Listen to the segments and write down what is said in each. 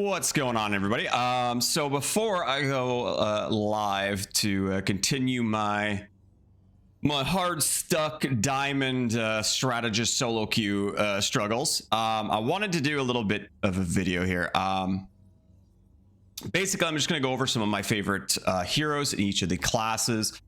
What's going on, everybody? So before I go live to continue my hard stuck diamond strategist solo queue struggles, I wanted to do a little bit of a video here. Basically, I'm just going to go over some of my favorite heroes in each of the classes.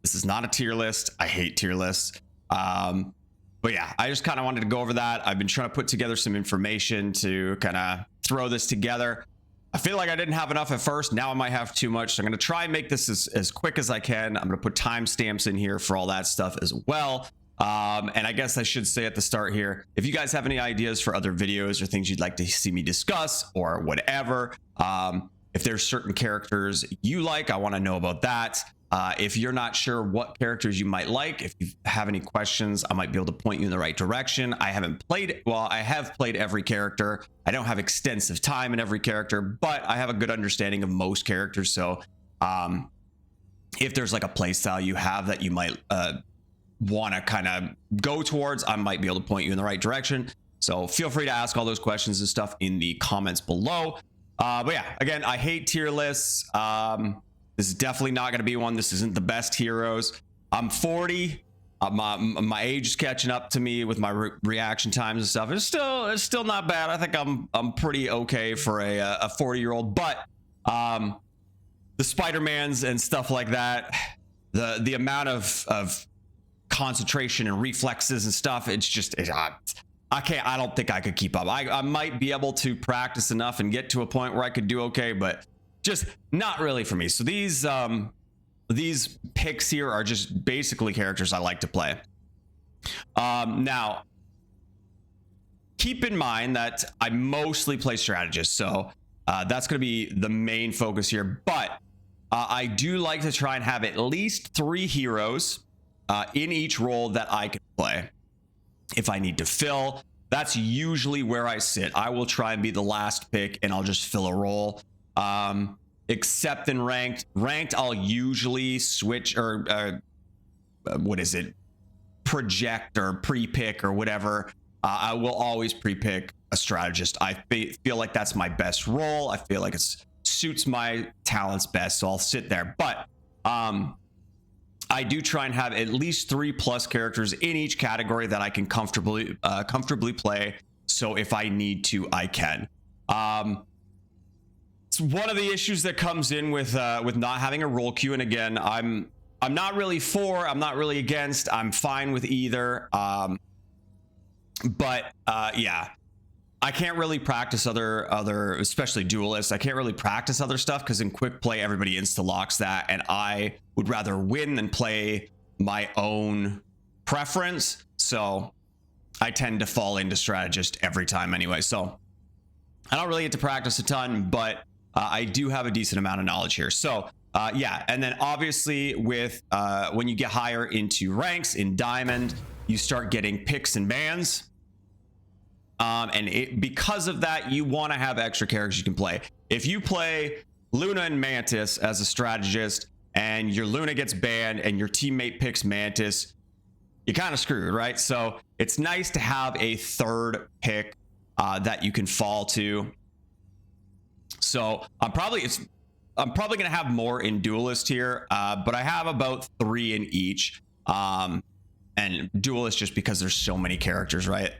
This is not a tier list. I hate tier lists. But yeah, I just kind of wanted to go over that. I've been trying to put together some information to kind of throw this together. I feel like I didn't have enough at first. Now I might have too much. So I'm going to try and make this as quick as I can. I'm going to put timestamps in here for all that stuff as well. And I guess I should say at the start here, if you guys have any ideas for other videos or things you'd like to see me discuss or whatever, if there's certain characters you like, I want to know about that. If you're not sure what characters you might like, if you have any questions, I might be able to point you in the right direction. I have played every character. I don't have extensive time in every character, but I have a good understanding of most characters. So if there's like a play style you have that you might want to kind of go towards, I might be able to point you in the right direction. So feel free to ask all those questions and stuff in the comments below. But yeah, again, I hate tier lists. This is definitely not going to be one. This isn't the best heroes. I'm 40. My age is catching up to me with my reaction times and stuff. It's still not bad. I think I'm pretty okay for a 40-year-old. But the Spider-Mans and stuff like that, the amount of concentration and reflexes and stuff, it's just I don't think I could keep up. I might be able to practice enough and get to a point where I could do okay, but just not really for me. So these picks here are just basically characters I like to play. Now, keep in mind that I mostly play strategists, so that's going to be the main focus here. But I do like to try and have at least 3 heroes in each role that I can play. If I need to fill, that's usually where I sit. I will try and be the last pick, and I'll just fill a role. Except in ranked, I'll usually switch or project or pre-pick or whatever. I will always pre-pick a strategist. I feel like that's my best role. I feel like it suits my talents best, so I'll sit there. But I do try and have at least 3+ characters in each category that I can comfortably play. So if I need to, I can. It's one of the issues that comes in with not having a role queue. And again, I'm not really for, I'm not really against, I'm fine with either. Yeah, I can't really practice other, especially duelists. I can't really practice other stuff because in quick play, everybody insta locks that. And I would rather win than play my own preference. So I tend to fall into strategist every time anyway. So I don't really get to practice a ton, but I do have a decent amount of knowledge here. So yeah, and then obviously with when you get higher into ranks in diamond, you start getting picks and bans. And because of that, you want to have extra characters you can play. If you play Luna and Mantis as a strategist and your Luna gets banned and your teammate picks Mantis, you're kind of screwed, right? So it's nice to have a third pick that you can fall to. So I'm probably going to have more in duelist here, but I have about 3 in each. And duelist just because there's so many characters, right?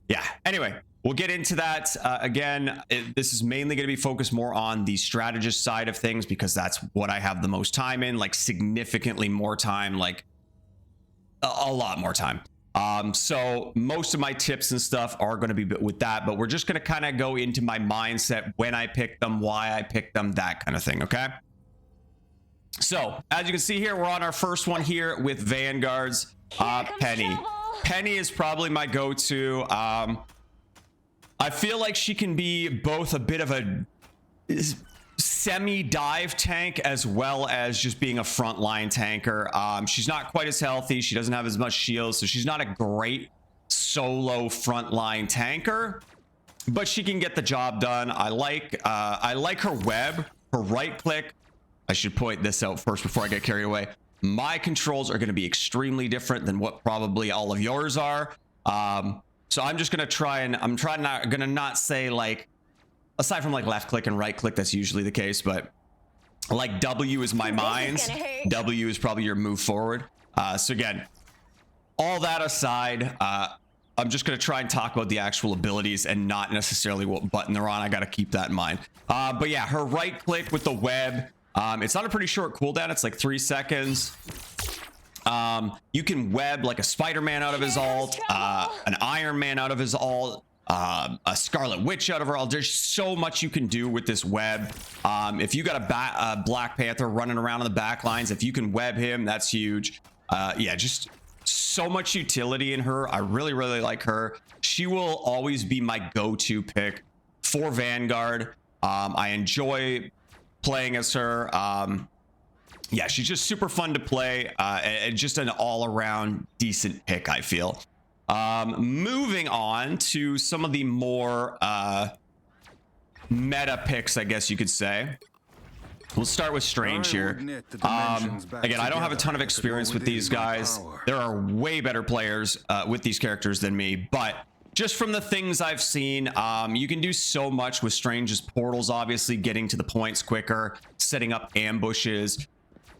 Yeah, anyway, we'll get into that. Again, this is mainly going to be focused more on the strategist side of things because that's what I have the most time in, like significantly more time, like a lot more time. So most of my tips and stuff are going to be with that, but we're just going to kind of go into my mindset when I pick them, why I pick them, that kind of thing. Okay. So as you can see here, we're on our first one here with Vanguards. Penny. Penny is probably my go-to. I feel like she can be both a bit of a semi-dive tank as well as just being a frontline tanker. She's not quite as healthy. She doesn't have as much shield, so she's not a great solo frontline tanker, but she can get the job done. I like her web, her right click. I should point this out first before I get carried away. My controls are going to be extremely different than what probably all of yours are. So I'm just going to try and I'm gonna not say like aside from like left click and right click, that's usually the case, but like W is my mines. W is probably your move forward. So again, all that aside, I'm just going to try and talk about the actual abilities and not necessarily what button they're on. I got to keep that in mind. But yeah, her right click with the web, it's on a pretty short cooldown. It's like 3 seconds. You can web like a Spider-Man out of his ult, an Iron Man out of his ult, a Scarlet Witch out of her ult. There's so much you can do with this web. If you got a Black Panther running around on the back lines, if you can web him, that's huge. Yeah, just so much utility in her. I really, really like her. She will always be my go-to pick for Vanguard. I enjoy playing as her. Yeah, she's just super fun to play, and just an all-around decent pick, I feel. Moving on to some of the more meta picks, I guess you could say. We'll start with Strange here. Again, I don't have a ton of experience with these guys. There are way better players with these characters than me, but just from the things I've seen, you can do so much with Strange's portals, obviously getting to the points quicker, setting up ambushes.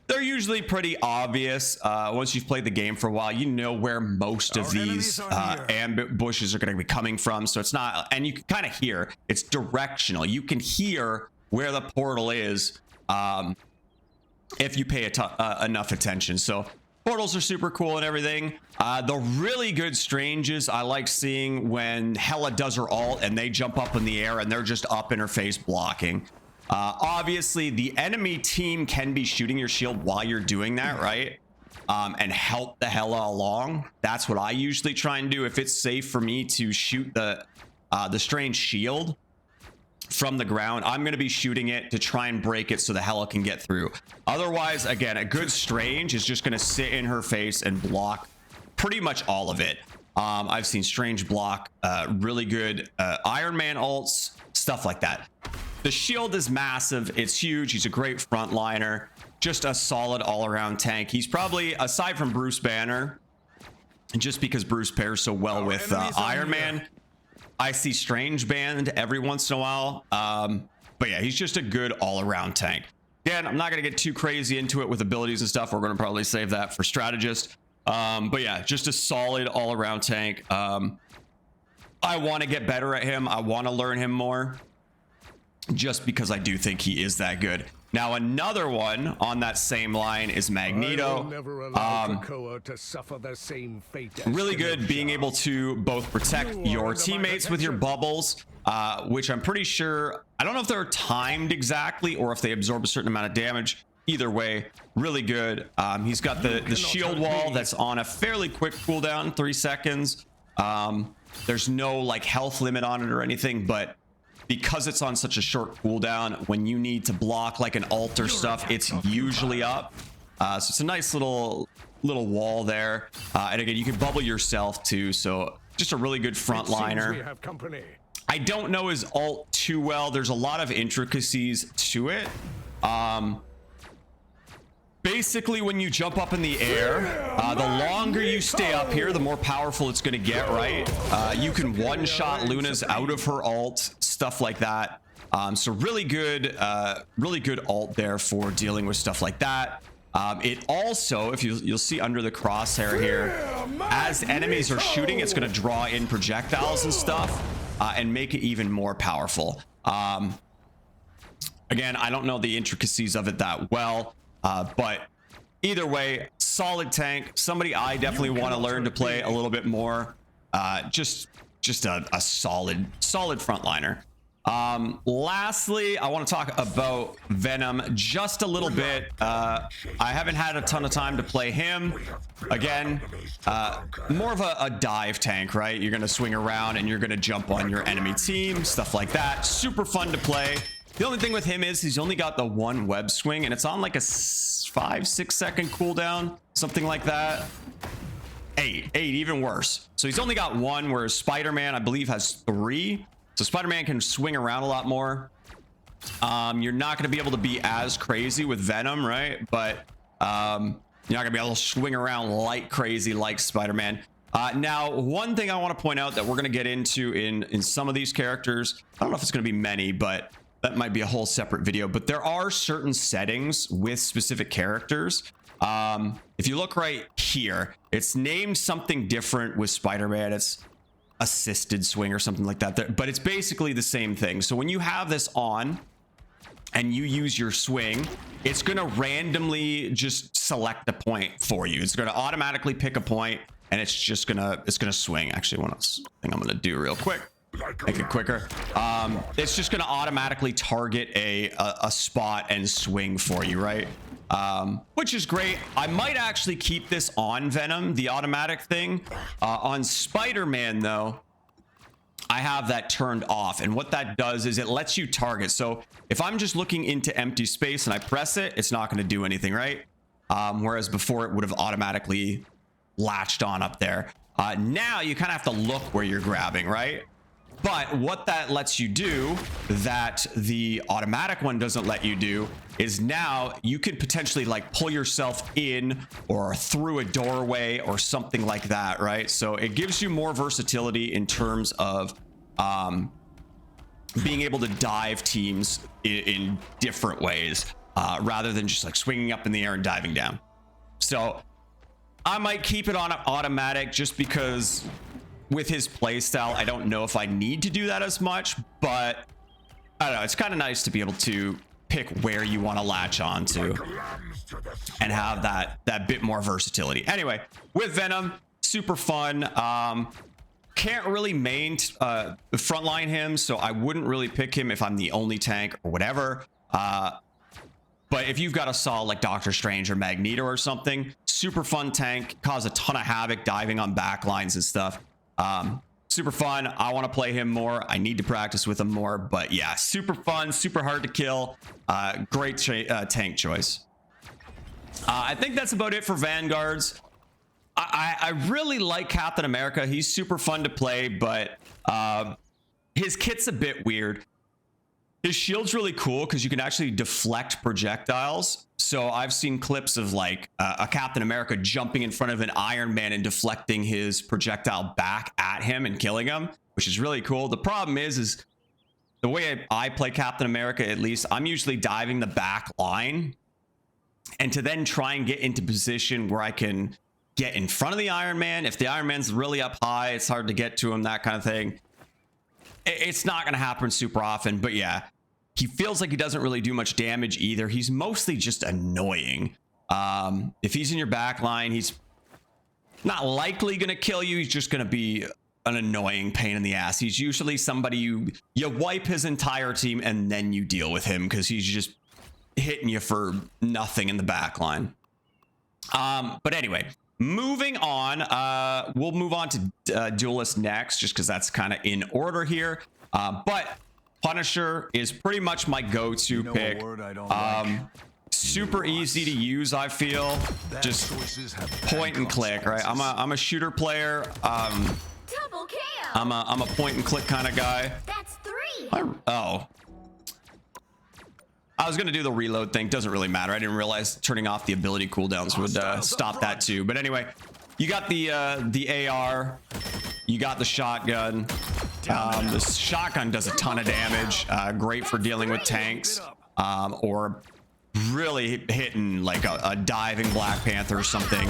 They're usually pretty obvious. Once you've played the game for a while, you know where most of these ambushes are going to be coming from. So it's not, and you can kind of hear, it's directional. You can hear where the portal is if you pay enough attention. So portals are super cool and everything. The really good Stranges I like seeing when Hela does her ult and they jump up in the air and they're just up in her face blocking. Obviously, the enemy team can be shooting your shield while you're doing that, right? And help the Hela along. That's what I usually try and do. If it's safe for me to shoot the Strange shield from the ground, I'm going to be shooting it to try and break it so the Hela can get through. Otherwise, again, a good Strange is just going to sit in her face and block pretty much all of it. I've seen Strange block really good Iron Man ults, stuff like that. The shield is massive. It's huge. He's a great frontliner. Just a solid all-around tank. He's probably, aside from Bruce Banner, just because Bruce pairs so well with Iron Man, I see Strange banned every once in a while. But yeah, he's just a good all-around tank. Again, I'm not going to get too crazy into it with abilities and stuff. We're going to probably save that for Strategist. But yeah, just a solid all-around tank. I want to get better at him. I want to learn him more, just because I do think he is that good. Now, another one on that same line is Magneto. Really good being able to both protect your teammates with your bubbles, which I'm pretty sure, I don't know if they're timed exactly or if they absorb a certain amount of damage. Either way, really good. He's got the shield wall that's on a fairly quick cooldown, 3 seconds. There's no like health limit on it or anything, but because it's on such a short cooldown, when you need to block like an ult or stuff, it's usually up. So it's a nice little wall there. And again, you can bubble yourself too. So just a really good frontliner. I don't know his ult too well. There's a lot of intricacies to it. Basically, when you jump up in the air, the longer you stay up here, the more powerful it's going to get, right? You can one-shot Luna's out of her ult, stuff like that. So really good ult there for dealing with stuff like that. It also, if you'll see under the crosshair here, as enemies are shooting, it's going to draw in projectiles and stuff and make it even more powerful. Again, I don't know the intricacies of it that well. But either way, solid tank, somebody I definitely want to learn to play a little bit more. Just a solid frontliner. Lastly, I want to talk about Venom just a little bit. I haven't had a ton of time to play him. Again, more of a dive tank, right? You're going to swing around and you're going to jump on your enemy team, stuff like that. Super fun to play. The only thing with him is he's only got the one web swing and it's on like a 5-6 second cooldown, something like that. Eight, even worse. So he's only got one, whereas Spider-Man, I believe, has 3. So Spider-Man can swing around a lot more. You're not going to be able to be as crazy with Venom, right? But you're not going to be able to swing around like crazy like Spider-Man. Now, one thing I want to point out that we're going to get into in some of these characters, I don't know if it's going to be many, but that might be a whole separate video, but there are certain settings with specific characters. If you look right here, it's named something different with Spider-Man. It's assisted swing or something like that, but it's basically the same thing. So when you have this on and you use your swing, it's going to randomly just select a point for you. It's going to automatically pick a point, and it's just gonna swing. Actually, one thing I'm gonna do real quick, make it quicker. It's just gonna automatically target a spot and swing for you, right? Which is great. I might actually keep this on Venom, the automatic thing. On Spider-Man though, I have that turned off, and what that does is it lets you target. So if I'm just looking into empty space and I press it, it's not going to do anything, right? Whereas before it would have automatically latched on up there. Now you kind of have to look where you're grabbing, right? But what that lets you do that the automatic one doesn't let you do is now you could potentially like pull yourself in or through a doorway or something like that, right? So it gives you more versatility in terms of being able to dive teams in different ways, rather than just like swinging up in the air and diving down. So I might keep it on automatic just because with his playstyle, I don't know if I need to do that as much, but I don't know. It's kind of nice to be able to pick where you want to latch on to and have that bit more versatility. Anyway, with Venom, super fun. Can't really main frontline him, so I wouldn't really pick him if I'm the only tank or whatever. But if you've got a solid like Doctor Strange or Magneto or something, super fun tank, cause a ton of havoc diving on backlines and stuff. Super fun. I want to play him more. I need to practice with him more, but yeah, super fun, super hard to kill. Great tank choice. I think that's about it for Vanguards. I really like Captain America. He's super fun to play, but his kit's a bit weird. His shield's really cool because you can actually deflect projectiles. So I've seen clips of like a Captain America jumping in front of an Iron Man and deflecting his projectile back at him and killing him, which is really cool. The problem is the way I play Captain America, at least, I'm usually diving the back line and to then try and get into position where I can get in front of the Iron Man. If the Iron Man's really up high, it's hard to get to him, that kind of thing. It's not going to happen super often, but yeah, he feels like he doesn't really do much damage either. He's mostly just annoying. If he's in your back line, he's not likely going to kill you. He's just going to be an annoying pain in the ass. He's usually somebody you wipe his entire team and then you deal with him because he's just hitting you for nothing in the back line. But anyway, moving on, we'll move on to Duelist next, just because that's kind of in order here. But Punisher is pretty much my go-to pick. Super easy to use, I feel. Just point and click, right? I'm a shooter player. Double KO. I'm a point and click kind of guy. That's 3. Oh. I was gonna do the reload thing. Doesn't really matter. I didn't realize turning off the ability cooldowns would stop that too. But anyway, you got the AR, you got the shotgun. The shotgun does a ton of damage. Great for dealing with tanks, or really hitting like a diving Black Panther or something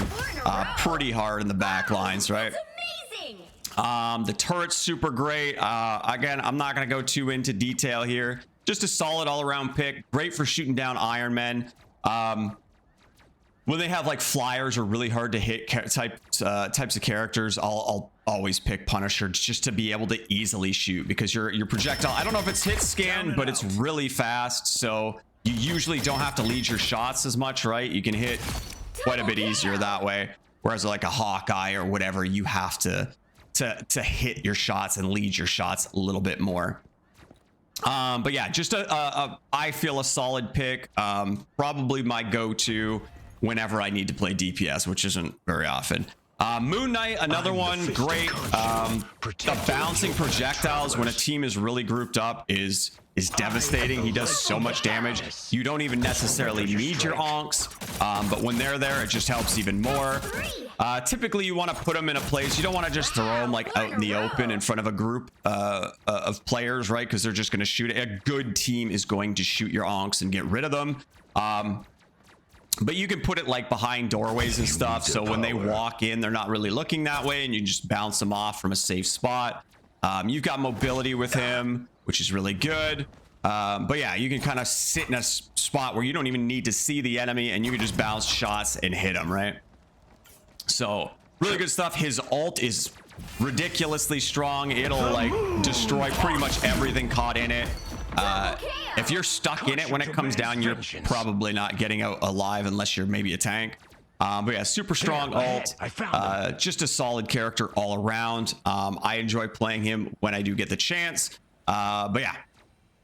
pretty hard in the back lines, right? The turret's super great. Again, I'm not gonna go too into detail here. Just a solid all-around pick. Great for shooting down Iron Men. When they have like flyers or really hard to hit types of characters, I'll always pick Punisher just to be able to easily shoot, because your projectile, I don't know if it's hit scan, but it's really fast, so you usually don't have to lead your shots as much, right? You can hit quite a bit easier that way. Whereas like a Hawkeye or whatever, you have to hit your shots and lead your shots a little bit more. But yeah, just I feel a solid pick. Probably my go-to whenever I need to play DPS, which isn't very often. Moon Knight, another one, great. The bouncing projectiles when a team is really grouped up is devastating. He does so much damage. You don't even necessarily need your onks, but when they're there, it just helps even more. Typically, you want to put them in a place. You don't want to just throw them like out in the open in front of a group of players, right? Because they're just going to shoot it. A good team is going to shoot your onks and get rid of them. But you can put it like behind doorways and stuff, so when they walk in, they're not really looking that way, and you just bounce them off from a safe spot. You've got mobility with him, which is really good. But yeah, you can kind of sit in a spot where you don't even need to see the enemy, and you can just bounce shots and hit them, right? So really good stuff. His ult is ridiculously strong. It'll like destroy pretty much everything caught in it. If you're stuck in it when it comes down, you're probably not getting out alive unless you're maybe a tank. But yeah, super strong ult. Just a solid character all around. I enjoy playing him when I do get the chance. But yeah,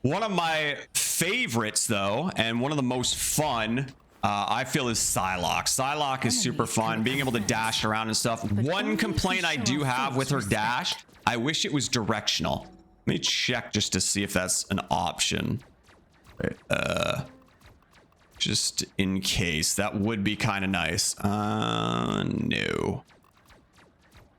one of my favorites though, and one of the most fun, I feel, is Psylocke. Psylocke is super fun, being able to dash around and stuff. One complaint I do have with her dash, I wish it was directional. Let me check just to see if that's an option. Just in case. That would be kind of nice. No.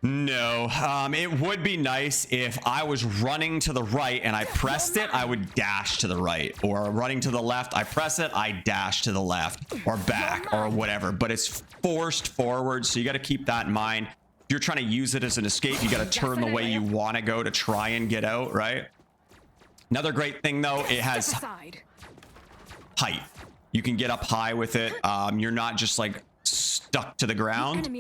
It would be nice if I was running to the right and I pressed it, I would dash to the right. Or running to the left, I press it, I dash to the left. Or back, or whatever. But it's forced forward, so you got to keep that in mind. If you're trying to use it as an escape, you got to turn the way you want to go to try and get out, right? Another great thing though, it has height. You can get up high with it. You're not just like stuck to the ground.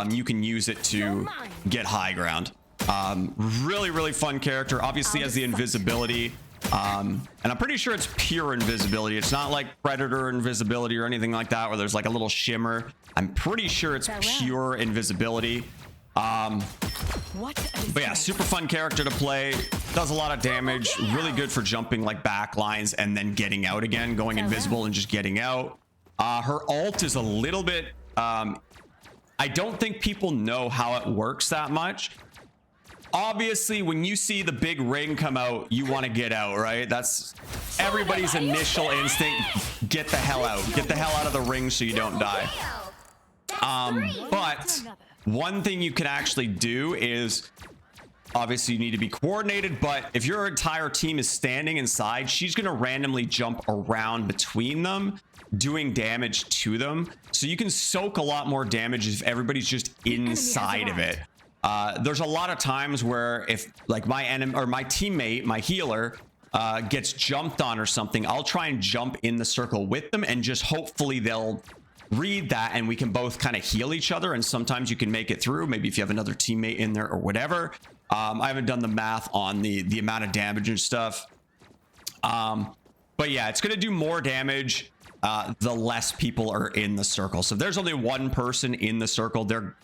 You can use it to get high ground. Really fun character. Obviously has the invisibility. And I'm pretty sure it's pure invisibility. It's not like Predator invisibility or anything like that where there's like a little shimmer. I'm pretty sure it's pure invisibility. But yeah, super fun character to play. Does a lot of damage. Really good for jumping like back lines and then getting out again, going invisible and just getting out. Her ult is a little bit, I don't think people know how it works that much. Obviously, when you see the big ring come out, you want to get out, right? That's everybody's initial instinct. Get the hell out. Get the hell out of the ring so you don't die. But one thing you can actually do is, obviously you need to be coordinated, but if your entire team is standing inside, she's going to randomly jump around between them, doing damage to them. So you can soak a lot more damage if everybody's just inside of it. There's a lot of times where if like my enemy or my teammate, my healer, gets jumped on or something, I'll try and jump in the circle with them and just hopefully they'll read that and we can both kind of heal each other. And sometimes you can make it through, maybe if you have another teammate in there or whatever. I haven't done the math on the amount of damage and stuff. But yeah, it's going to do more damage the less people are in the circle. So if there's only one person in the circle, they're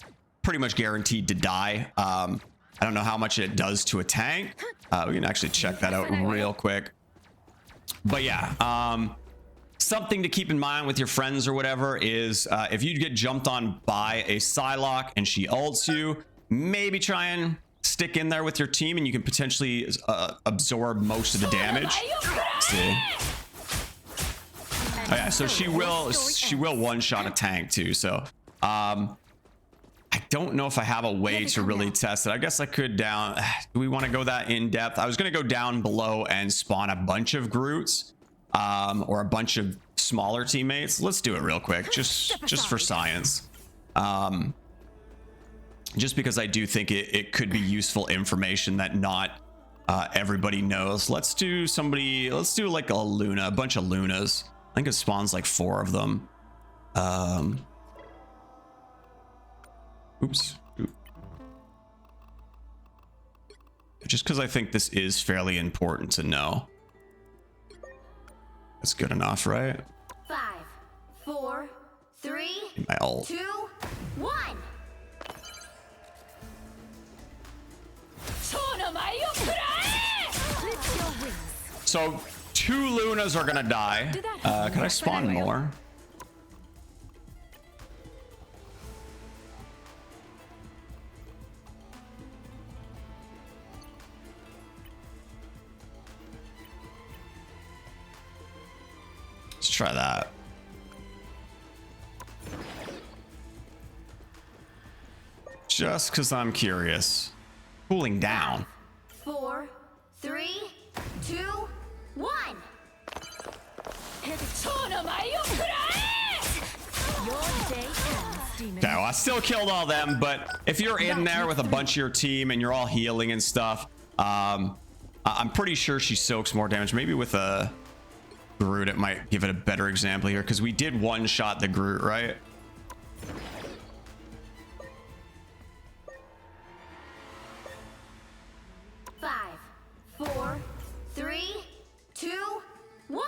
pretty much guaranteed to die. I don't know how much it does to a tank. We can actually check that out real quick. But yeah, something to keep in mind with your friends or whatever is if you get jumped on by a Psylocke and she ults you, maybe try and stick in there with your team and you can potentially absorb most of the damage. Let's see. Oh yeah, so she will one-shot a tank too. So I don't know if I have a way to really test it. I guess I could down. Do we want to go that in depth? I was going to go down below and spawn a bunch of Groots or a bunch of smaller teammates. Let's do it real quick, just for science. Just because I do think it could be useful information that not everybody knows. Let's do like a Luna, a bunch of Lunas. I think it spawns like 4 of them. Oops. Just because I think this is fairly important to know. That's good enough, right? 5, 4, 3, My ult. 2, 1. So 2 Lunas are gonna die. Can I spawn more? Let's try that. Just because I'm curious. Cooling down. 4, 3, 2, 1. Okay, well, I still killed all them, but if you're in there with a bunch of your team and you're all healing and stuff, I'm pretty sure she soaks more damage. Maybe with a Groot, it might give it a better example here, because we did one-shot the Groot, right? Five, 4, 3, 2, 1.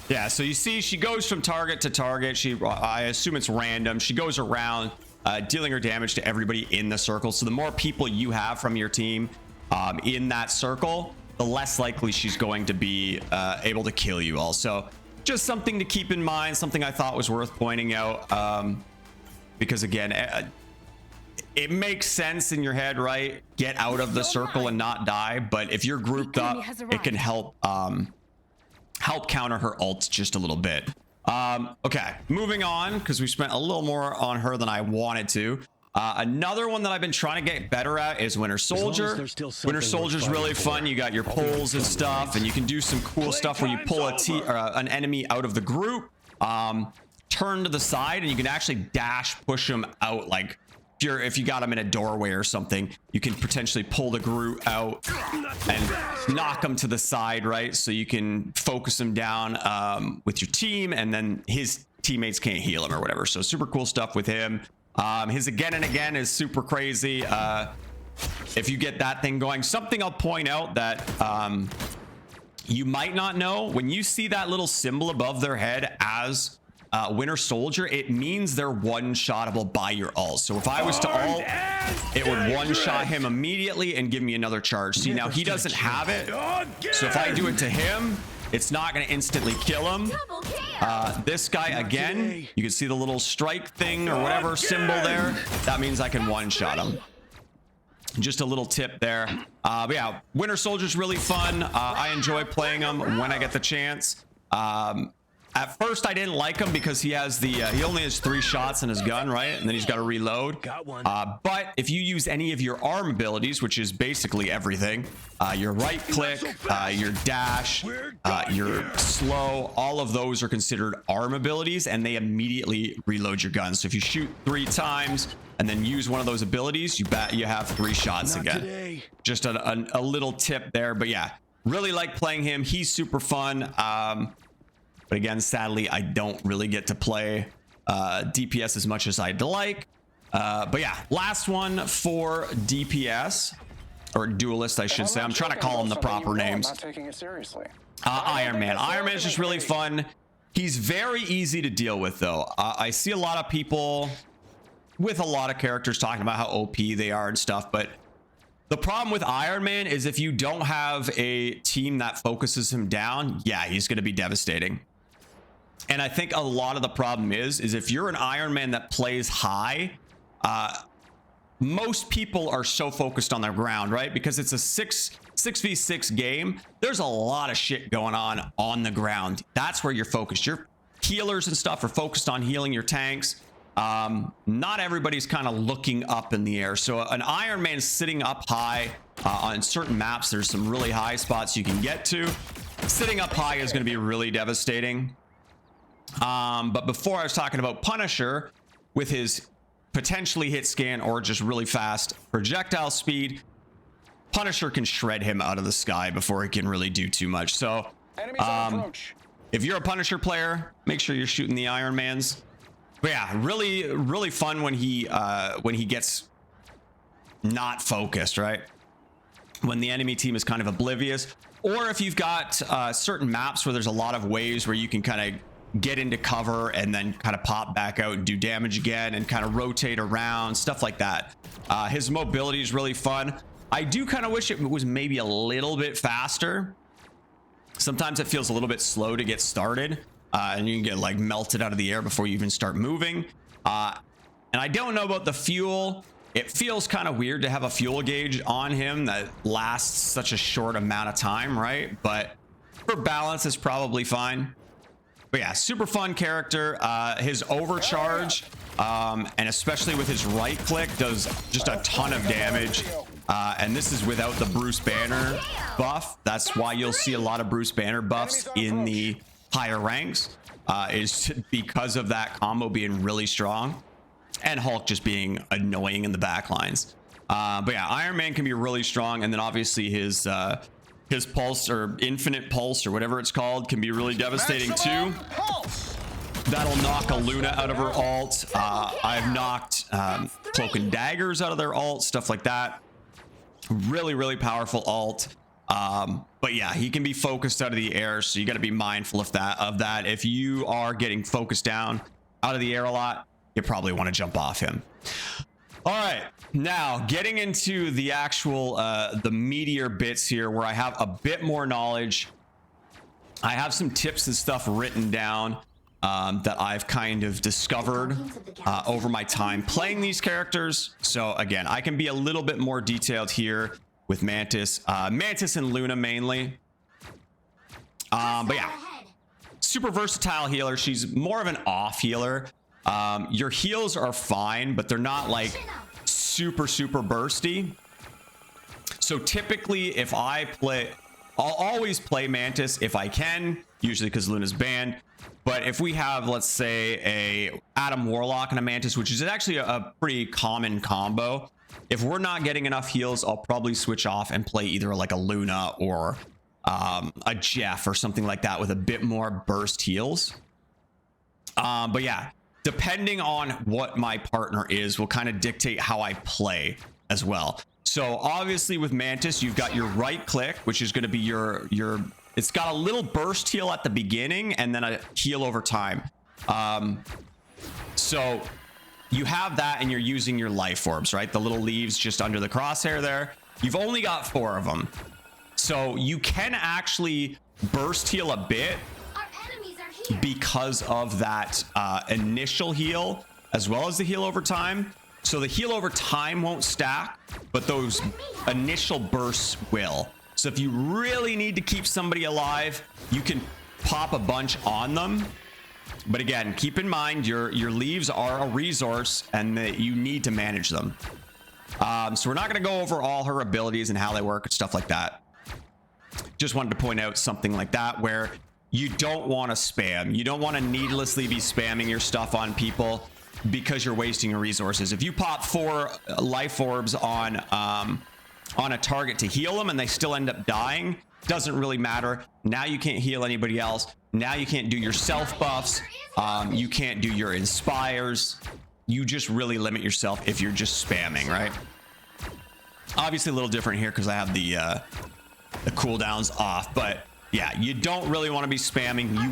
Yeah, so you see she goes from target to target. I assume it's random. She goes around dealing her damage to everybody in the circle. So the more people you have from your team in that circle, the less likely she's going to be able to kill you all. So just something to keep in mind, something I thought was worth pointing out. Because again, it makes sense in your head, right? Get out of the circle and not die. But if you're grouped up, it can help counter her ults just a little bit. Okay, moving on, because we spent a little more on her than I wanted to. Another one that I've been trying to get better at is Winter Soldier. Winter Soldier's really fun. You got your pulls and stuff, and you can do some cool stuff where you pull an enemy out of the group, turn to the side, and you can actually dash push them out. Like if you got them in a doorway or something, you can potentially pull the Groot out and knock them to the side, right? So you can focus them down with your team, and then his teammates can't heal him or whatever. So super cool stuff with him. His again and again is super crazy. If you get that thing going, something I'll point out that you might not know, when you see that little symbol above their head as Winter Soldier, it means they're one-shottable by your ult. So if I was to ult, it would one-shot him immediately and give me another charge. See, now he doesn't have it. So if I do it to him, it's not going to instantly kill him. This guy, again, you can see the little strike thing or whatever symbol there. That means I can one-shot him. Just a little tip there. But yeah, Winter Soldier's really fun. I enjoy playing him when I get the chance. At first, I didn't like him because he has he only has 3 shots in his gun, right? And then he's got to reload. But if you use any of your arm abilities, which is basically everything, your right click, your dash, your slow, all of those are considered arm abilities, and they immediately reload your gun. So if you shoot 3 times and then use one of those abilities, you have 3 shots again. Just a little tip there. But yeah, really like playing him. He's super fun. But again, sadly, I don't really get to play DPS as much as I'd like. But yeah, last one for DPS, or Duelist, I should say. I'm trying to call them the proper names. Iron Man. Iron Man is just really fun. He's very easy to deal with, though. I see a lot of people with a lot of characters talking about how OP they are and stuff, but the problem with Iron Man is if you don't have a team that focuses him down, yeah, he's going to be devastating. And I think a lot of the problem is if you're an Iron Man that plays high, most people are so focused on their ground, right? Because it's a 6v6 game. There's a lot of shit going on the ground. That's where you're focused. Your healers and stuff are focused on healing your tanks. Not everybody's kind of looking up in the air. So an Iron Man sitting up high on certain maps, there's some really high spots you can get to. Sitting up high is going to be really devastating. But before I was talking about Punisher with his potentially hit scan or just really fast projectile speed, Punisher can shred him out of the sky before he can really do too much. So if you're a Punisher player, make sure you're shooting the Iron Mans. But yeah, really fun when he gets not focused, right? When the enemy team is kind of oblivious, or if you've got certain maps where there's a lot of waves where you can kind of get into cover and then kind of pop back out and do damage again and kind of rotate around, stuff like that. His mobility is really fun. I do kind of wish it was maybe a little bit faster. Sometimes it feels a little bit slow to get started, and you can get like melted out of the air before you even start moving. And I don't know about the fuel. it feels kind of weird to have a fuel gauge on him that lasts such a short amount of time, right? But for balance, it's probably fine. But yeah, super fun character. His overcharge, and especially with his right click, does just a ton of damage. And this is without the Bruce Banner buff. That's why you'll see a lot of Bruce Banner buffs in the higher ranks, is because of that combo being really strong and Hulk just being annoying in the back lines. But yeah, Iron Man can be really strong, and then obviously his pulse, or infinite pulse, or whatever it's called, can be really devastating too. That'll knock a Luna out of her ult. I've knocked Cloak and Daggers out of their ult, stuff like that. Really powerful ult. But yeah, he can be focused out of the air, so you got to be mindful of that. If you are getting focused down out of the air a lot, you probably want to jump off him. All right, now getting into the actual the meatier bits here, where I have a bit more knowledge. I have some tips and stuff written down that I've kind of discovered over my time playing these characters. So again, I can be a little bit more detailed here with Mantis, and Luna mainly. But yeah, super versatile healer. She's more of an off healer. Your heals are fine, but they're not like super bursty. So typically, if I play, I'll always play Mantis if I can, usually because Luna's banned. But if we have, let's say, a Adam Warlock and a Mantis, which is actually a pretty common combo, if we're not getting enough heals, I'll probably switch off and play either like a Luna or a Jeff or something like that with a bit more burst heals. But yeah, depending on what my partner is will kind of dictate how I play as well. So obviously with Mantis, you've got your right click, which is going to be your it's got a little burst heal at the beginning and then a heal over time. So you have that, and you're using your life orbs, right? The little leaves just under the crosshair there. You've only got 4 of them. So you can actually burst heal a bit because of that initial heal, as well as the heal over time. So the heal over time won't stack, but those initial bursts will. So if you really need to keep somebody alive, you can pop a bunch on them. But again, keep in mind your leaves are a resource and that you need to manage them. So we're not going to go over all her abilities and how they work and stuff like that. Just wanted to point out something like that where you don't want to spam. You don't want to needlessly be spamming your stuff on people because you're wasting your resources. If you pop 4 life orbs on a target to heal them and they still end up dying, doesn't really matter. Now you can't heal anybody else. Now you can't do your self buffs. You can't do your inspires. You just really limit yourself if you're just spamming, right? Obviously a little different here because I have the cooldowns off, but yeah, you don't really want to be spamming. You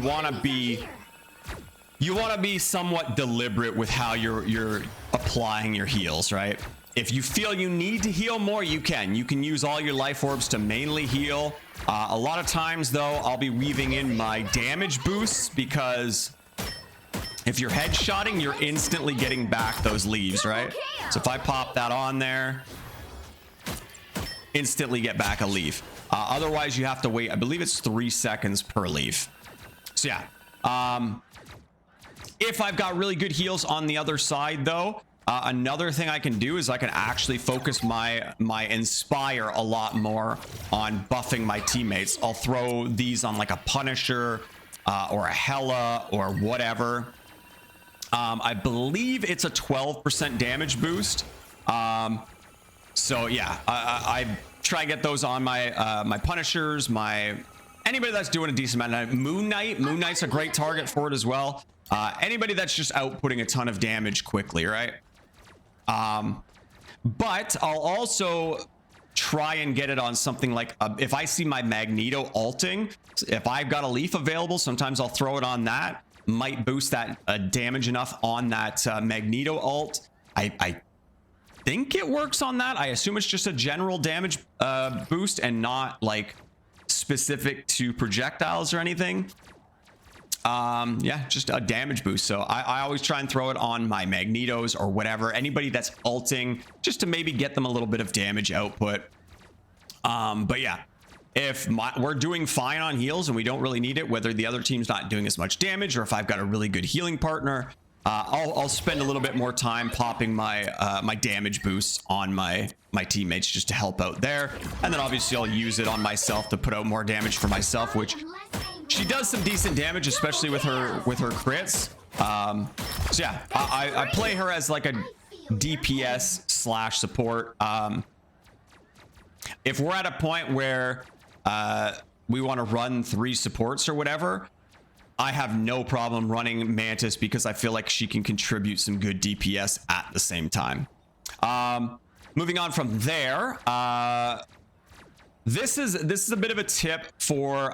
want to be somewhat deliberate with how you're applying your heals, right? If you feel you need to heal more, you can use all your life orbs to mainly heal. A lot of times though, I'll be weaving in my damage boosts, because if you're headshotting, you're instantly getting back those leaves, right? So if I pop that on there, instantly get back a leaf. Otherwise you have to wait, I believe it's 3 seconds per leaf. So yeah, if I've got really good heals on the other side though, another thing I can do is I can actually focus my inspire a lot more on buffing my teammates. I'll throw these on like a Punisher or a Hela or whatever. I believe it's a 12% damage boost. So yeah, I try and get those on my my Punishers, anybody that's doing a decent amount. Moon Knight's a great target for it as well. Anybody that's just outputting a ton of damage quickly, right? But I'll also try and get it on something like if I see my Magneto ulting, if I've got a leaf available, sometimes I'll throw it on that. Might boost that damage enough on that Magneto ult. I think it works on that. I assume it's just a general damage boost and not like specific to projectiles or anything. Yeah, just a damage boost. So I always try and throw it on my Magnetos or whatever, anybody that's ulting, just to maybe get them a little bit of damage output. But yeah, if we're doing fine on heals and we don't really need it, whether the other team's not doing as much damage or if I've got a really good healing partner, I'll spend a little bit more time popping my my damage boosts on my teammates just to help out there. And then obviously I'll use it on myself to put out more damage for myself, which she does some decent damage, especially with her crits. So yeah, I play her as like a DPS slash support. If we're at a point where we want to run 3 supports or whatever, I have no problem running Mantis because I feel like she can contribute some good DPS at the same time. Moving on from there, this is a bit of a tip for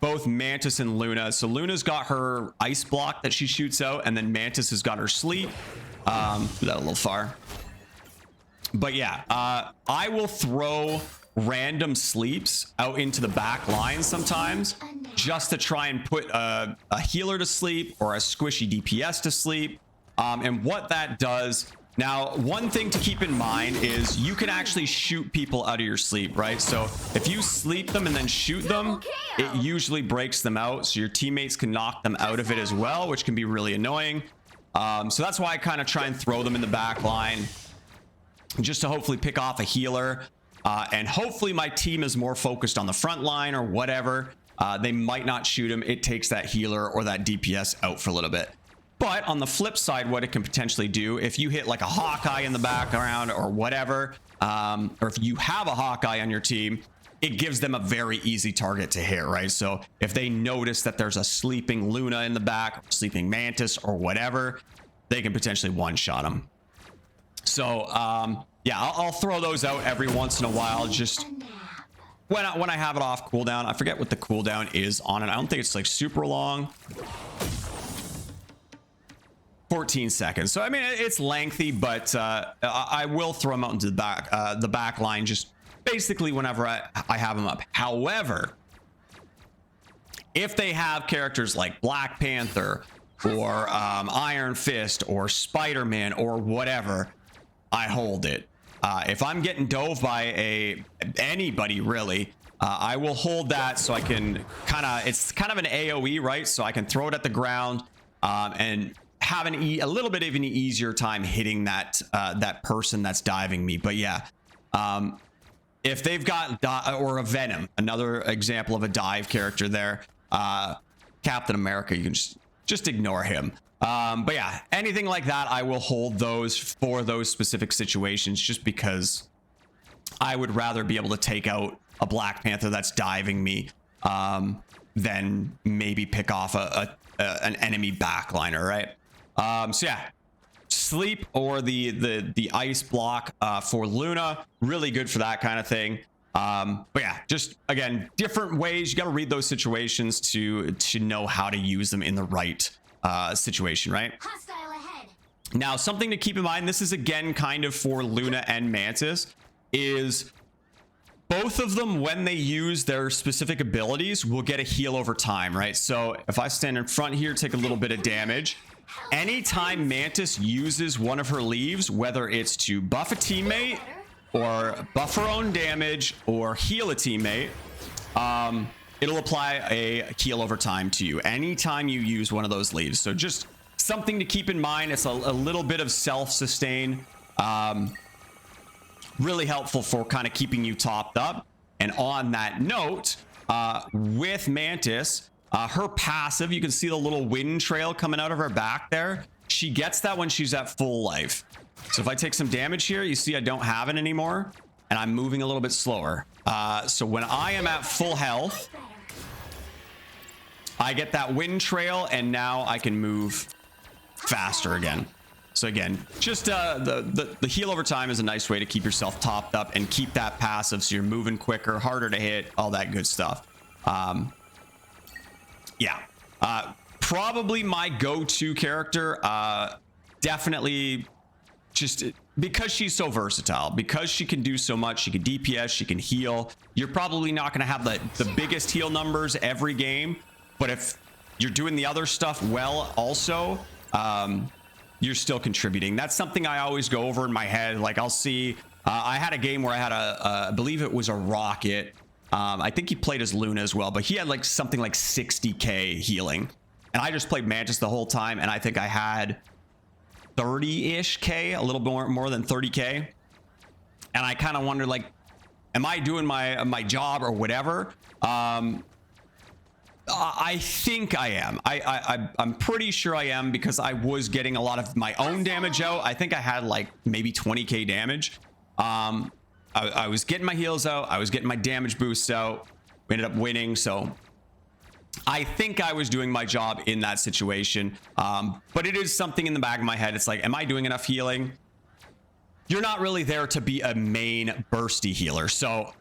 both Mantis and Luna. So Luna's got her ice block that she shoots out, and then Mantis has got her sleep. That a little far. But yeah, I will throw random sleeps out into the back line sometimes just to try and put a healer to sleep or a squishy DPS to sleep. And what that does, now one thing to keep in mind is you can actually shoot people out of your sleep, right? So if you sleep them and then shoot them, it usually breaks them out, so your teammates can knock them out of it as well, which can be really annoying. So that's why I kind of try and throw them in the back line just to hopefully pick off a healer. And hopefully my team is more focused on the front line or whatever. They might not shoot him. It takes that healer or that DPS out for a little bit. But on the flip side, what it can potentially do, if you hit like a Hawkeye in the background or whatever, or if you have a Hawkeye on your team, it gives them a very easy target to hit, right? So if they notice that there's a sleeping Luna in the back, sleeping Mantis or whatever, they can potentially one-shot them. So yeah, I'll throw those out every once in a while, just when I have it off cooldown. I forget what the cooldown is on it. I don't think it's like super long. 14 seconds. So I mean, it's lengthy, but I will throw them out into the back line just basically whenever I have them up. However, if they have characters like Black Panther or Iron Fist or Spider-Man or whatever, I hold it. If I'm getting dove by anybody really, I will hold that so I can it's kind of an AoE, right? So I can throw it at the ground and have a little bit of an easier time hitting that person that's diving me. But yeah, if they've got or a Venom, another example of a dive character there, Captain America, you can just ignore him. But yeah, anything like that, I will hold those for those specific situations, just because I would rather be able to take out a Black Panther that's diving me than maybe pick off an enemy backliner, right? So yeah, sleep or the ice block for Luna, really good for that kind of thing. But yeah, just again, different ways. You got to read those situations to know how to use them in the right situation, right? Hostile ahead. Now, something to keep in mind, this is again kind of for Luna and Mantis, is both of them, when they use their specific abilities, will get a heal over time, right? So if I stand in front here, take a little bit of damage. Anytime Mantis uses one of her leaves, whether it's to buff a teammate or buff her own damage or heal a teammate, it'll apply a heal over time to you anytime you use one of those leaves. So just something to keep in mind. It's a little bit of self-sustain, really helpful for kind of keeping you topped up. And on that note, with Mantis, her passive, you can see the little wind trail coming out of her back there. She gets that when she's at full life. So if I take some damage here, you see I don't have it anymore, and I'm moving a little bit slower. So when I am at full health, I get that wind trail, and now I can move faster again. So again, just the heal over time is a nice way to keep yourself topped up and keep that passive, so you're moving quicker, harder to hit, all that good stuff. Yeah, probably my go-to character, definitely just because she's so versatile, because she can do so much. She can DPS, she can heal. You're probably not going to have the biggest heal numbers every game, but if you're doing the other stuff well also, you're still contributing. That's something I always go over in my head. Like I'll see, I had a game where I had I believe it was a rocket. I think he played as Luna as well, but he had like something like 60k healing. And I just played Mantis the whole time. And I think I had 30-ish K, a little more than 30k. And I kind of wondered, like, am I doing my job or whatever? I think I am. I'm pretty sure I am, because I was getting a lot of my own damage out. I think I had like maybe 20k damage. I was getting my heals out. I was getting my damage boosts out. We ended up winning. So I think I was doing my job in that situation. But it is something in the back of my head. It's like, am I doing enough healing? You're not really there to be a main bursty healer. So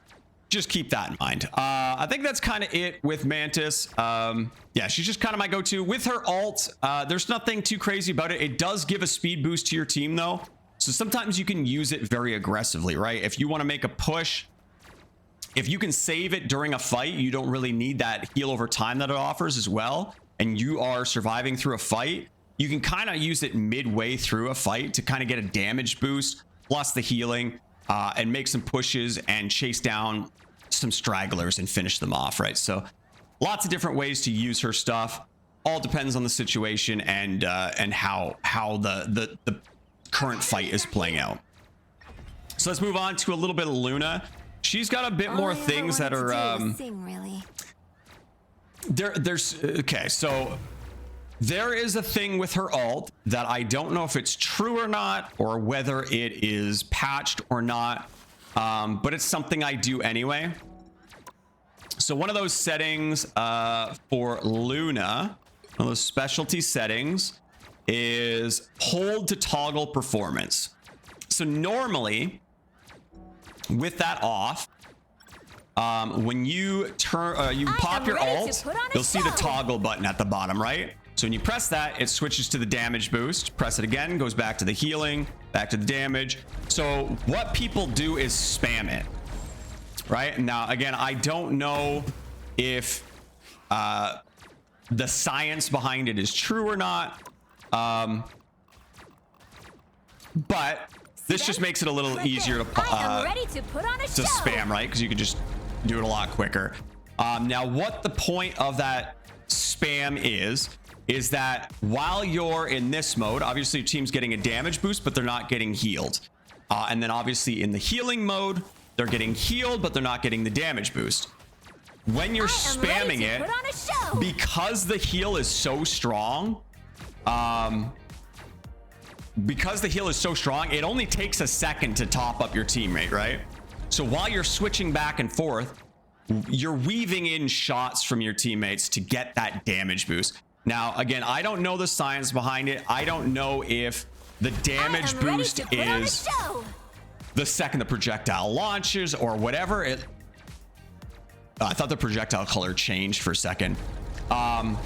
just keep that in mind. I think that's kind of it with Mantis. Yeah, she's just kind of my go-to. With her ult, there's nothing too crazy about it. It does give a speed boost to your team though. So sometimes you can use it very aggressively, right? If you want to make a push, if you can save it during a fight, you don't really need that heal over time that it offers as well, and you are surviving through a fight, you can kind of use it midway through a fight to kind of get a damage boost plus the healing, and make some pushes and chase down some stragglers and finish them off, right? So lots of different ways to use her stuff. All depends on the situation and how the current fight is playing out. So let's move on to a little bit of Luna. She's got a bit more things that are there's okay, so there is a thing with her ult that I don't know if it's true or not, or whether it is patched or not, but it's something I do anyway. So one of those settings for Luna, one of those specialty settings, is hold to toggle performance. So normally with that off, when you turn you pop your ult, you'll see the toggle button at the bottom, right? So when you press that, it switches to the damage boost. Press it again, goes back to the healing, back to the damage. So what people do is spam it, right? Now, again, I don't know if the science behind it is true or not, but this just makes it a little easier to spam, right? Because you can just do it a lot quicker. Now, what the point of that spam is that while you're in this mode, obviously your team's getting a damage boost, but they're not getting healed. And then obviously in the healing mode, they're getting healed, but they're not getting the damage boost. When you're spamming it, because the heal is so strong, it only takes a second to top up your teammate, right? So while you're switching back and forth, you're weaving in shots from your teammates to get that damage boost. Now, again, I don't know the science behind it. I don't know if the damage boost is the second the projectile launches or whatever. I thought the projectile color changed for a second. But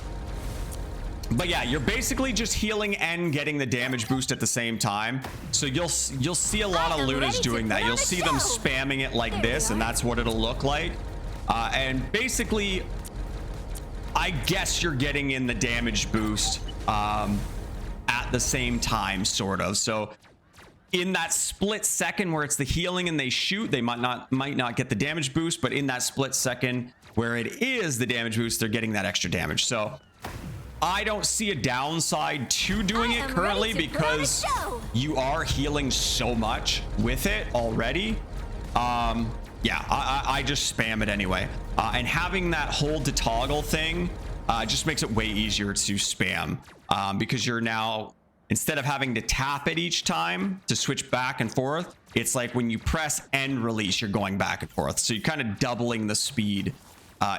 yeah, you're basically just healing and getting the damage boost at the same time. So you'll see a lot of Lunas doing that. You'll see them spamming it like this, and that's what it'll look like. And basically, I guess you're getting in the damage boost at the same time, sort of. So in that split second where it's the healing and they shoot, they might not get the damage boost, but in that split second where it is the damage boost, they're getting that extra damage. So I don't see a downside to doing it currently because you are healing so much with it already. Yeah, I just spam it anyway. And having that hold to toggle thing just makes it way easier to spam because you're now, instead of having to tap it each time to switch back and forth, it's like when you press and release, you're going back and forth. So you're kind of doubling the speed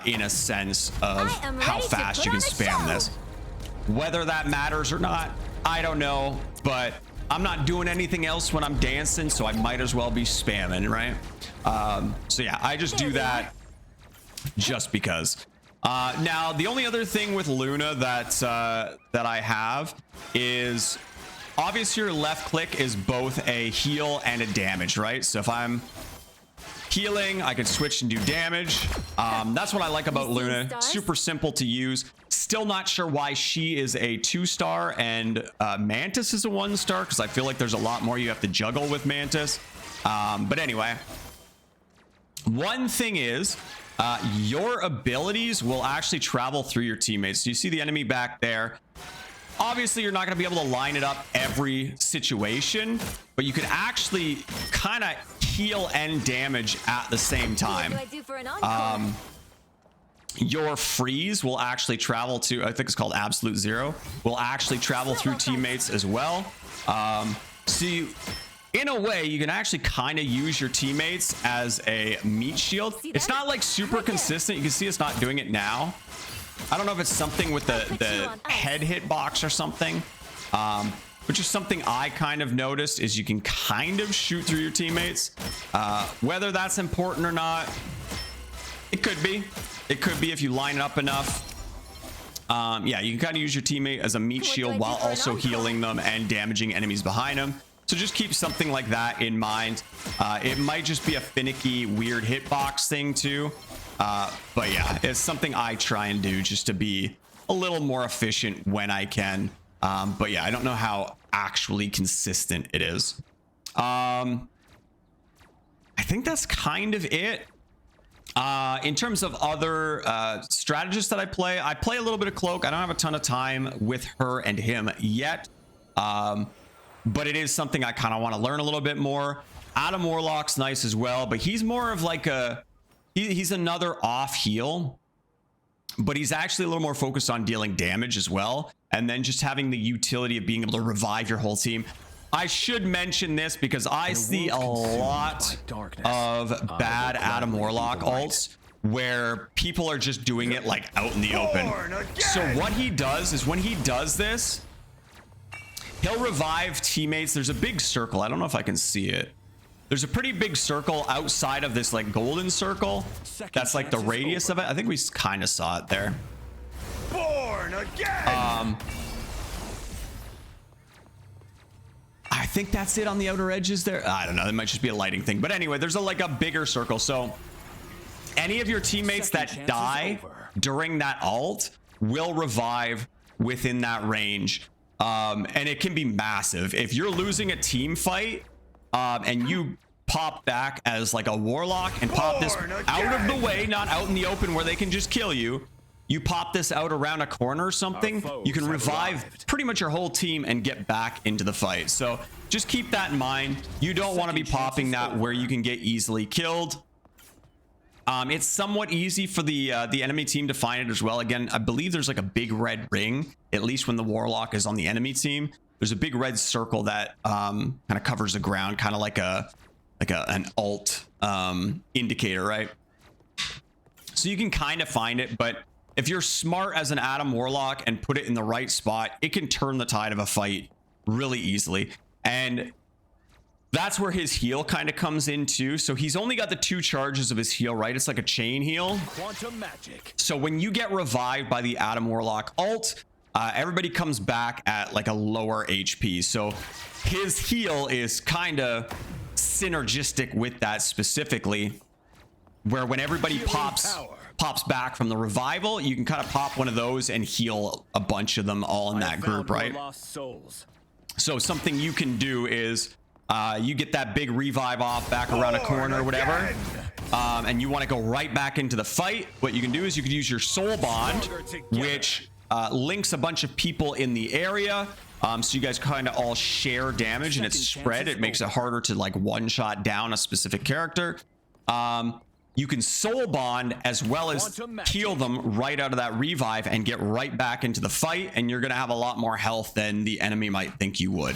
in a sense of how fast you can spam this. Whether that matters or not, I don't know, but I'm not doing anything else when I'm dancing, so I might as well be spamming, right? So yeah, I just do that just because. Now, the only other thing with Luna that I have is obviously your left click is both a heal and a damage, right? So if I'm healing. I can switch and do damage. That's what I like about Luna. Super simple to use. Still not sure why she is a 2-star and Mantis is a 1-star, because I feel like there's a lot more you have to juggle with Mantis. But anyway, one thing is your abilities will actually travel through your teammates. So you see the enemy back there. Obviously, you're not going to be able to line it up every situation, but you can actually kind of heal and damage at the same time. Your freeze will actually travel to, I think it's called Absolute Zero, will actually travel through teammates as well. So in a way, you can actually kind of use your teammates as a meat shield. It's not like super consistent. You can see it's not doing it now. I don't know if it's something with the head hitbox or something. But just something I kind of noticed is you can kind of shoot through your teammates. Whether that's important or not, it could be. It could be if you line it up enough. Yeah, you can kind of use your teammate as a meat shield while also healing them and damaging enemies behind them. So just keep something like that in mind. It might just be a finicky, weird hitbox thing too. But yeah, it's something I try and do just to be a little more efficient when I can. But yeah, I don't know how actually consistent it is. I think that's kind of it. In terms of other strategists that I play a little bit of Cloak. I don't have a ton of time with her and him yet. But it is something I kind of want to learn a little bit more. Adam Warlock's nice as well, but he's more of like he's another off heal, but he's actually a little more focused on dealing damage as well. And then just having the utility of being able to revive your whole team. I should mention this because I see a lot of bad Adam Warlock ults where people are just doing it like out in the open. So what he does is when he does this, he'll revive teammates. There's a big circle. I don't know if I can see it. There's a pretty big circle outside of this like golden circle. That's like the radius of it. I think we kind of saw it there. Born again. I think that's it on the outer edges there. I don't know. It might just be a lighting thing. But anyway, there's like a bigger circle. So any of your teammates that die during that ult will revive within that range. And it can be massive. If you're losing a team fight and you pop back as like a warlock and pop this out of the way, not out in the open where they can just kill you. You pop this out around a corner or something, you can revive pretty much your whole team and get back into the fight. So just keep that in mind. You don't want to be popping that where you can get easily killed. It's somewhat easy for the enemy team to find it as well. Again, I believe there's like a big red ring, at least when the warlock is on the enemy team. There's a big red circle that kind of covers the ground, kind of like an alt indicator, right? So you can kind of find it, but if you're smart as an Adam Warlock and put it in the right spot, it can turn the tide of a fight really easily. And that's where his heal kind of comes in too. So he's only got the 2 charges of his heal, right? It's like a chain heal. Quantum magic. So when you get revived by the Adam Warlock ult, everybody comes back at like a lower HP. So his heal is kind of synergistic with that specifically, where when everybody pops back from the revival, you can kind of pop one of those and heal a bunch of them all in that group, right? So something you can do is you get that big revive off back around a corner or whatever, and you want to go right back into the fight. What you can do is you can use your soul bond, which links a bunch of people in the area, so you guys kind of all share damage and it's spread. It makes it harder to like one-shot down a specific character. You can soul bond as well as heal them right out of that revive and get right back into the fight, and you're gonna have a lot more health than the enemy might think you would.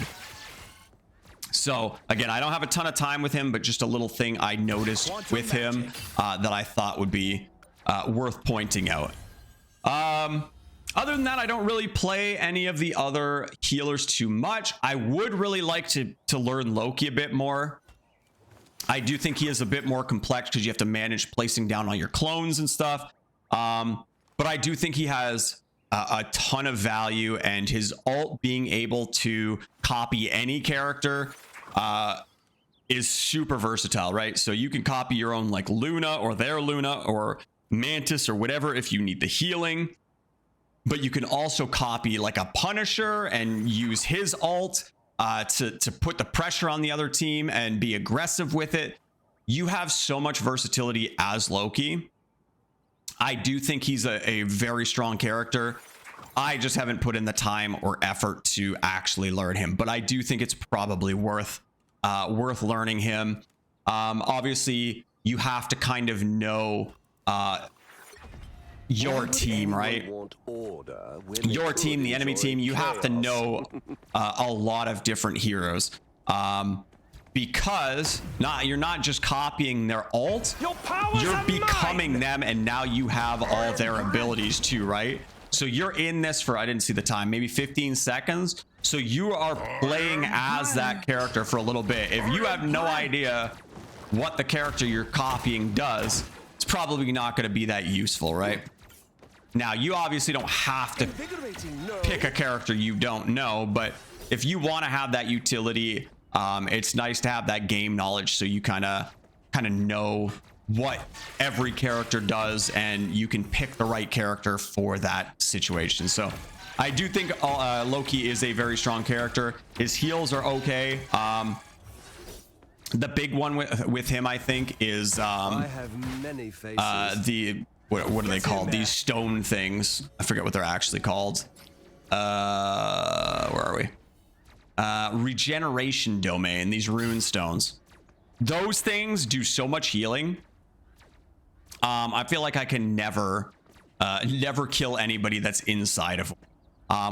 So again, I don't have a ton of time with him, but just a little thing I noticed with him that I thought would be worth pointing out. Other than that, I don't really play any of the other healers too much. I would really like to learn Loki a bit more. I do think he is a bit more complex because you have to manage placing down all your clones and stuff. But I do think he has a ton of value, and his ult being able to copy any character is super versatile, right? So you can copy your own like Luna or their Luna or Mantis or whatever if you need the healing. But you can also copy like a Punisher and use his ult to put the pressure on the other team and be aggressive with it. You have so much versatility as Loki. I do think he's a very strong character. I just haven't put in the time or effort to actually learn him, but I do think it's probably worth learning him. Obviously, you have to kind of know your team, right? Your team, the enemy team. You have to know a lot of different heroes. Because you're not just copying their ult, you're becoming them, and now you have all their abilities too, right? So you're in this for, I didn't see the time, maybe 15 seconds. So you are playing as that character for a little bit. If you have no idea what the character you're copying does, it's probably not going to be that useful, right? Now, you obviously don't have to pick a character you don't know, but if you want to have that utility, it's nice to have that game knowledge so you kind of know what every character does and you can pick the right character for that situation. So I do think Loki is a very strong character. His heals are okay. The big one with him, I think, is I have many faces. what are they called? These stone things. I forget what they're actually called. Where are we? Regeneration domain, these rune stones. Those things do so much healing. I feel like I can never kill anybody that's inside of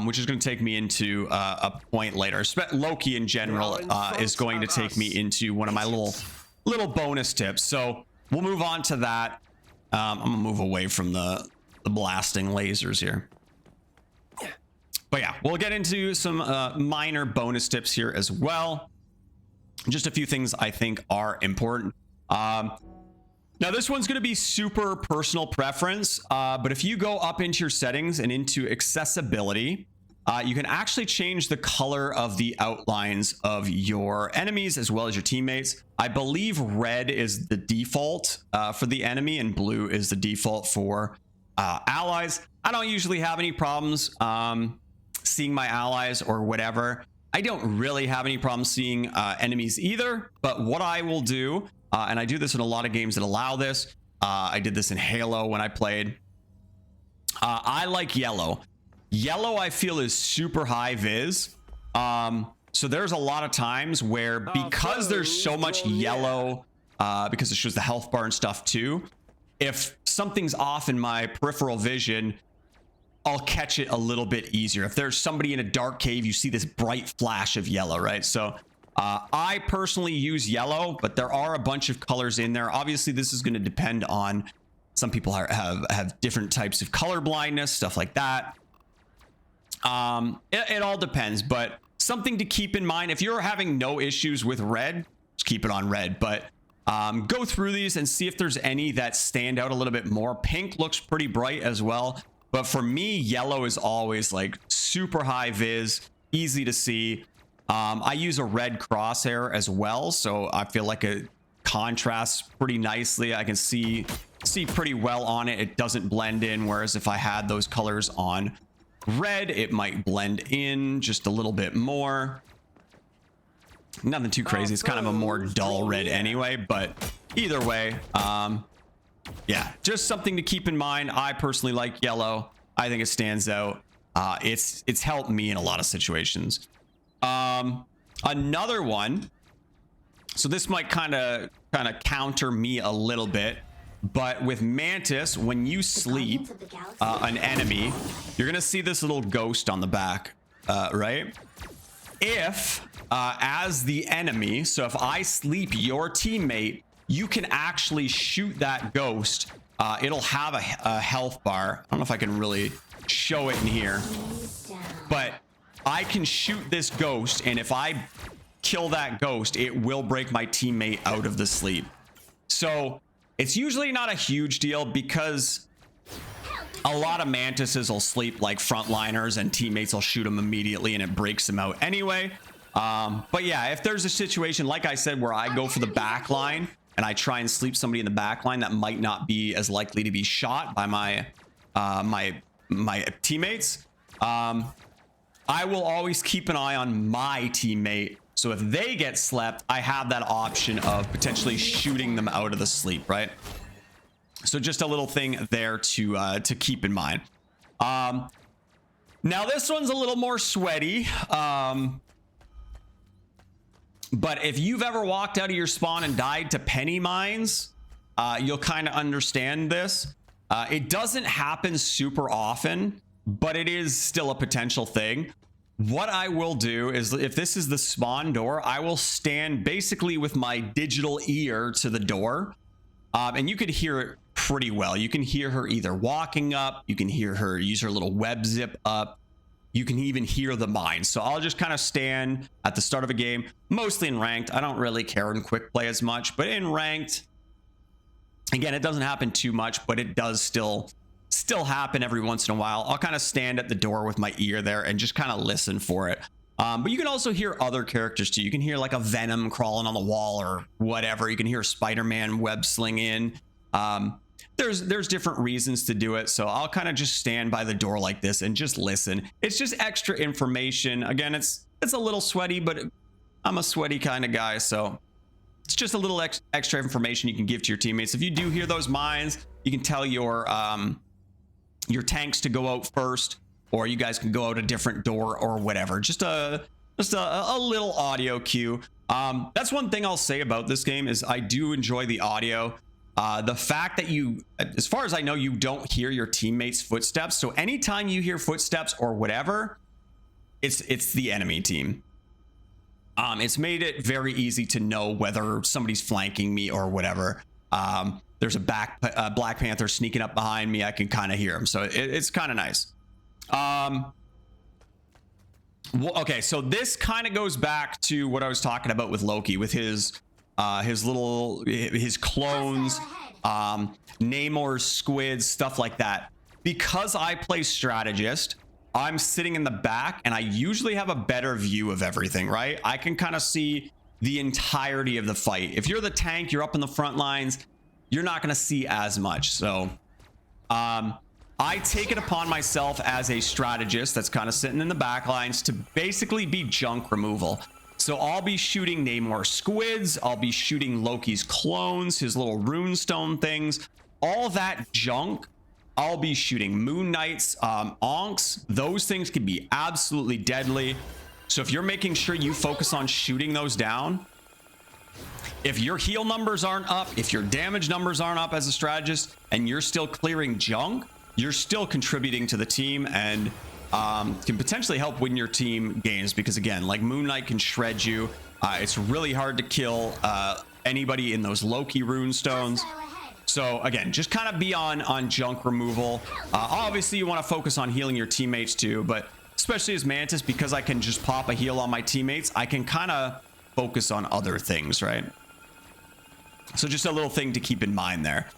which is going to take me into a point later. Loki in general is going to take me into one of my little bonus tips. So we'll move on to that. I'm gonna move away from the blasting lasers here. But yeah, we'll get into some minor bonus tips here as well. Just a few things I think are important. Now this one's going to be super personal preference, but if you go up into your settings and into accessibility, you can actually change the color of the outlines of your enemies as well as your teammates. I believe red is the default for the enemy and blue is the default for allies. I don't usually have any problems seeing my allies or whatever. I don't really have any problems seeing enemies either, but what I will do, and I do this in a lot of games that allow this, I did this in Halo when I played, I like yellow. Yellow I feel is super high vis, so there's a lot of times where because there's so much yellow, because it shows the health bar and stuff too, if something's off in my peripheral vision, I'll catch it a little bit easier. If there's somebody in a dark cave, you see this bright flash of yellow, right? So I personally use yellow, but there are a bunch of colors in there. Obviously, this is going to depend on, some people have different types of color blindness, stuff like that. It all depends, but something to keep in mind, if you're having no issues with red, just keep it on red, but go through these and see if there's any that stand out a little bit more. Pink looks pretty bright as well. But for me, yellow is always like super high vis, easy to see. I use a red crosshair as well, so I feel like it contrasts pretty nicely. I can see pretty well on it. It doesn't blend in, whereas if I had those colors on red, it might blend in just a little bit more. Nothing too crazy. It's kind of a more dull red anyway, but either way, yeah, just something to keep in mind. I personally like yellow. I think it stands out. It's helped me in a lot of situations. Another one, so this might kind of counter me a little bit, but with Mantis, when you sleep an enemy, you're gonna see this little ghost on the back, right? If as the enemy, so if I sleep your teammate, you can actually shoot that ghost. It'll have a health bar. I don't know if I can really show it in here, but I can shoot this ghost, and if I kill that ghost, it will break my teammate out of the sleep. So it's usually not a huge deal because a lot of mantises will sleep like frontliners and teammates will shoot them immediately and it breaks them out anyway. But yeah, if there's a situation, like I said, where I go for the back line and I try and sleep somebody in the back line that might not be as likely to be shot by my my teammates, I will always keep an eye on my teammate. So if they get slept, I have that option of potentially shooting them out of the sleep, right? So just a little thing there to keep in mind. Now this one's a little more sweaty. But if you've ever walked out of your spawn and died to penny mines, you'll kind of understand this. It doesn't happen super often, but it is still a potential thing. What I will do is, if this is the spawn door, I will stand basically with my digital ear to the door. And you could hear it pretty well. You can hear her either walking up, you can hear her use her little web zip up. You can even hear the mine. So I'll just kind of stand at the start of a game, mostly in ranked. I don't really care in quick play as much, but in ranked, again, it doesn't happen too much, but it does still happen every once in a while. I'll kind of stand at the door with my ear there and just kind of listen for it. But you can also hear other characters too. You can hear like a Venom crawling on the wall or whatever. You can hear Spider-Man web sling in. There's different reasons to do it. So I'll kind of just stand by the door like this and just listen. It's just extra information. Again, it's a little sweaty, but I'm a sweaty kind of guy. So it's just a little extra information you can give to your teammates. If you do hear those mines, you can tell your tanks to go out first, or you guys can go out a different door or whatever. Just a little audio cue. That's one thing I'll say about this game is I do enjoy the audio. The fact that you, as far as I know, you don't hear your teammates' footsteps. So anytime you hear footsteps or whatever, it's the enemy team. It's made it very easy to know whether somebody's flanking me or whatever. There's a Black Panther sneaking up behind me. I can kind of hear him. So it's kind of nice. Well, okay, so this kind of goes back to what I was talking about with Loki, with his clones, Namor's squids, stuff like that. Because I play strategist, I'm sitting in the back and I usually have a better view of everything, right? I can kind of see the entirety of the fight. If you're the tank, you're up in the front lines, you're not going to see as much. So I take it upon myself as a strategist that's kind of sitting in the back lines to basically be junk removal. So I'll be shooting Namor's squids, I'll be shooting Loki's clones, his little runestone things, all that junk. I'll be shooting Moon Knights, Onks. Those things can be absolutely deadly. So if you're making sure you focus on shooting those down, if your heal numbers aren't up, if your damage numbers aren't up as a strategist, and you're still clearing junk, you're still contributing to the team and can potentially help win your team games. Because again, like Moon Knight can shred you. It's really hard to kill anybody in those Loki runestones. So again, just kind of be on junk removal. Obviously you want to focus on healing your teammates too, but especially as Mantis, because I can just pop a heal on my teammates, I can kind of focus on other things, right? So just a little thing to keep in mind there.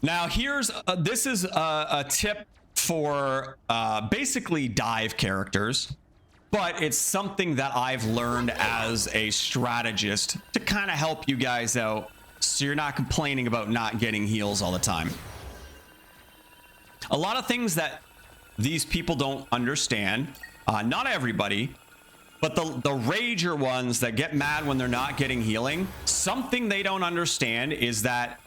Now here's this is a tip for basically dive characters, but it's something that I've learned as a strategist to kind of help you guys out so you're not complaining about not getting heals all the time. A lot of things that these people don't understand, not everybody, but the rager ones that get mad when they're not getting healing, something they don't understand is that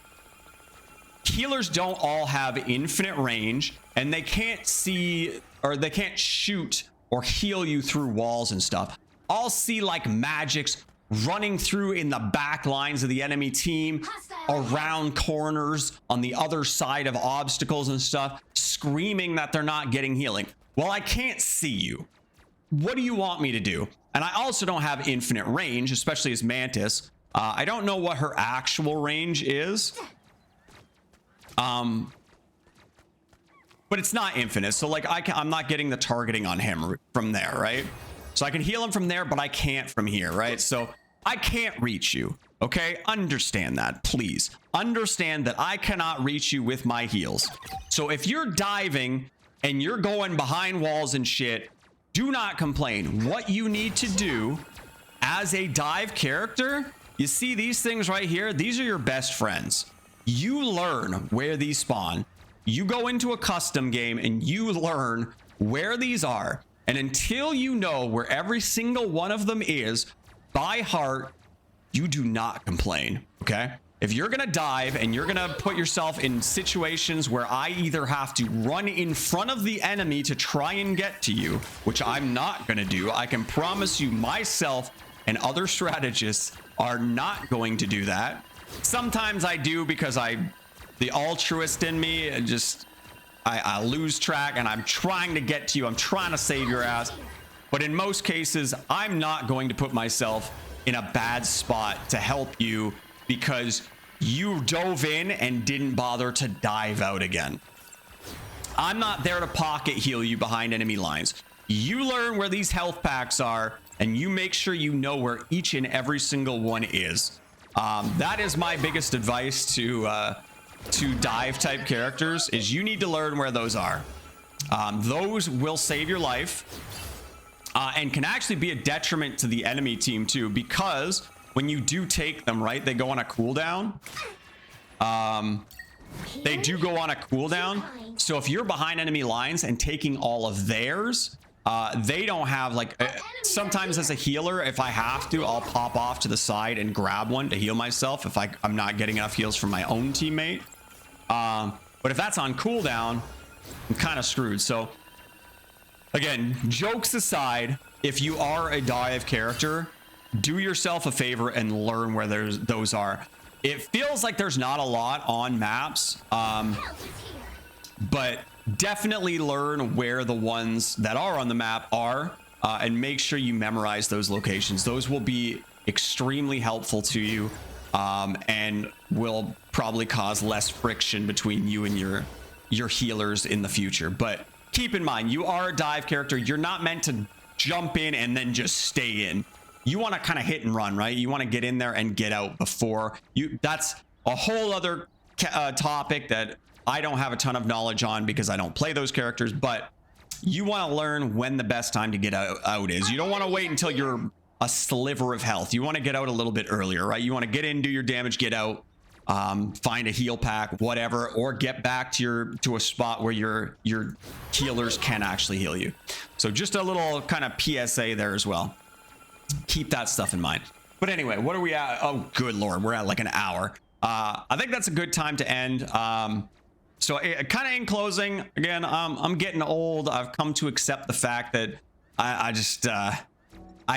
healers don't all have infinite range, and they can't see, or they can't shoot or heal you through walls and stuff. I'll see like magics running through in the back lines of the enemy team, around corners on the other side of obstacles and stuff, screaming that they're not getting healing. Well, I can't see you. What do you want me to do? And I also don't have infinite range, especially as Mantis. I don't know what her actual range is. But it's not infinite. So like I'm not getting the targeting on him from there, right? So I can heal him from there, but I can't from here, right? So I can't reach you. Okay, understand that, please. Understand that I cannot reach you with my heals. So if you're diving and you're going behind walls and shit, do not complain. What you need to do as a dive character, you see these things right here? These are your best friends. You learn where these spawn. You go into a custom game and you learn where these are. And until you know where every single one of them is by heart, you do not complain, okay? If you're gonna dive and you're gonna put yourself in situations where I either have to run in front of the enemy to try and get to you, which I'm not gonna do, I can promise you myself and other strategists are not going to do that. Sometimes I do because the altruist in me, I lose track and I'm trying to get to you. I'm trying to save your ass. But in most cases, I'm not going to put myself in a bad spot to help you because you dove in and didn't bother to dive out again. I'm not there to pocket heal you behind enemy lines. You learn where these health packs are and you make sure you know where each and every single one is. That is my biggest advice to dive type characters, is you need to learn where those are. Those will save your life and can actually be a detriment to the enemy team too, because when you do take them, right, they go on a cooldown. They do go on a cooldown. So if you're behind enemy lines and taking all of theirs, they don't have like, sometimes as a healer, if I have to, I'll pop off to the side and grab one to heal myself if I'm not getting enough heals from my own teammate. But if that's on cooldown, I'm kind of screwed. So again, jokes aside, if you are a dive character, do yourself a favor and learn where those are. It feels like there's not a lot on maps, but definitely learn where the ones that are on the map are, and make sure you memorize those locations. Those will be extremely helpful to you, and will probably cause less friction between you and your healers in the future. But keep in mind, you are a dive character. You're not meant to jump in and then just stay in. You want to kind of hit and run, right? You want to get in there and get out before you. That's a whole other topic that I don't have a ton of knowledge on because I don't play those characters, but you want to learn when the best time to get out is. You don't want to wait until you're a sliver of health. You want to get out a little bit earlier, right? You want to get in, do your damage, get out, find a heal pack, whatever, or get back to a spot where your healers can actually heal you. So just a little kind of PSA there as well. Keep that stuff in mind. But anyway, what are we at? Oh, good Lord. We're at like an hour. I think that's a good time to end. So kind of in closing, again, I'm getting old. I've come to accept the fact that I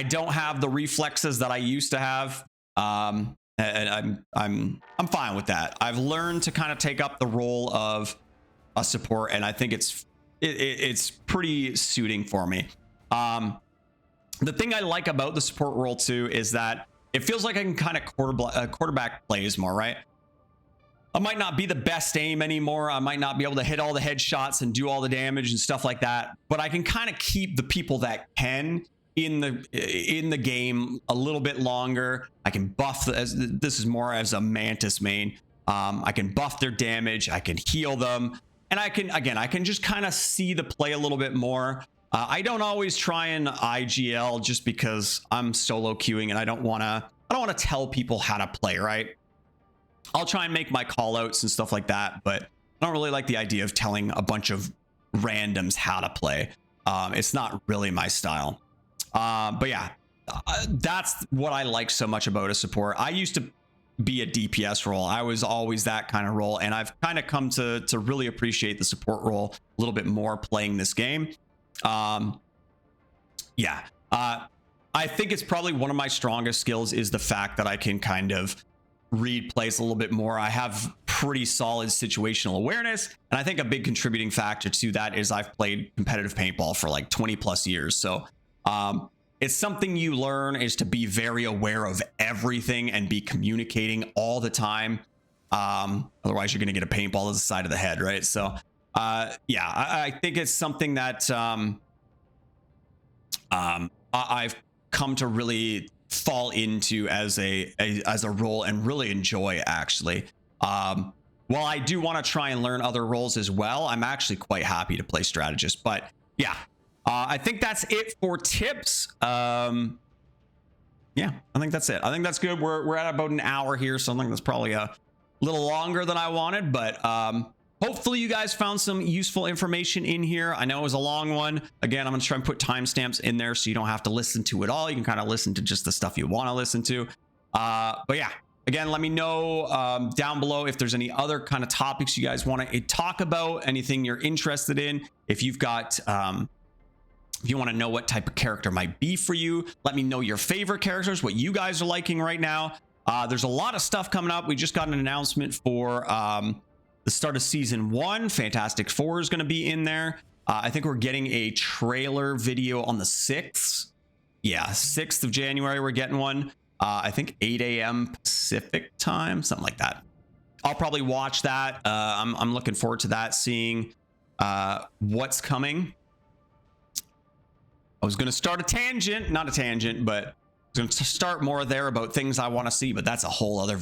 don't have the reflexes that I used to have. And I'm fine with that. I've learned to kind of take up the role of a support, and I think it's pretty suiting for me. The thing I like about the support role too is that it feels like I can kind of quarterback plays more, right? I might not be the best aim anymore. I might not be able to hit all the headshots and do all the damage and stuff like that, but I can kind of keep the people that can in the game a little bit longer. I can buff this is more as a Mantis main. I can buff their damage. I can heal them, and I can just kind of see the play a little bit more. I don't always try and IGL just because I'm solo queuing and I don't want to tell people how to play, right? I'll try and make my call outs and stuff like that, but I don't really like the idea of telling a bunch of randoms how to play. It's not really my style. But yeah, that's what I like so much about a support. I used to be a DPS role. I was always that kind of role, and I've kind of come to really appreciate the support role a little bit more playing this game. Yeah, I think it's probably one of my strongest skills is the fact that I can kind of read plays a little bit more. I have pretty solid situational awareness, and I think a big contributing factor to that is I've played competitive paintball for like 20 plus years. So it's something you learn, is to be very aware of everything and be communicating all the time. Otherwise you're going to get a paintball to the side of the head, right? So yeah, I think it's something that I've come to really fall into as a role and really enjoy, actually. While I do want to try and learn other roles as well, I'm actually quite happy to play strategist. But yeah, I think that's it for tips. Yeah, I think that's it. I think that's good. We're at about an hour here, so I think that's probably a little longer than I wanted, but hopefully you guys found some useful information in here. I know it was a long one. Again, I'm gonna try and put timestamps in there so you don't have to listen to it all. You can kind of listen to just the stuff you want to listen to. But yeah, again, let me know down below if there's any other kind of topics you guys want to talk about, anything you're interested in. If you've got if you want to know what type of character might be for you, let me know your favorite characters, what you guys are liking right now. There's a lot of stuff coming up. We just got an announcement for the start of season 1. Fantastic Four is going to be in there. I think we're getting a trailer video on the 6th. Yeah, 6th of January, we're getting one. I think 8 a.m. Pacific time, something like that. I'll probably watch that. I'm looking forward to that, seeing what's coming. I was going to start a tangent, not a tangent, but I was going to start more there about things I want to see, but that's a whole other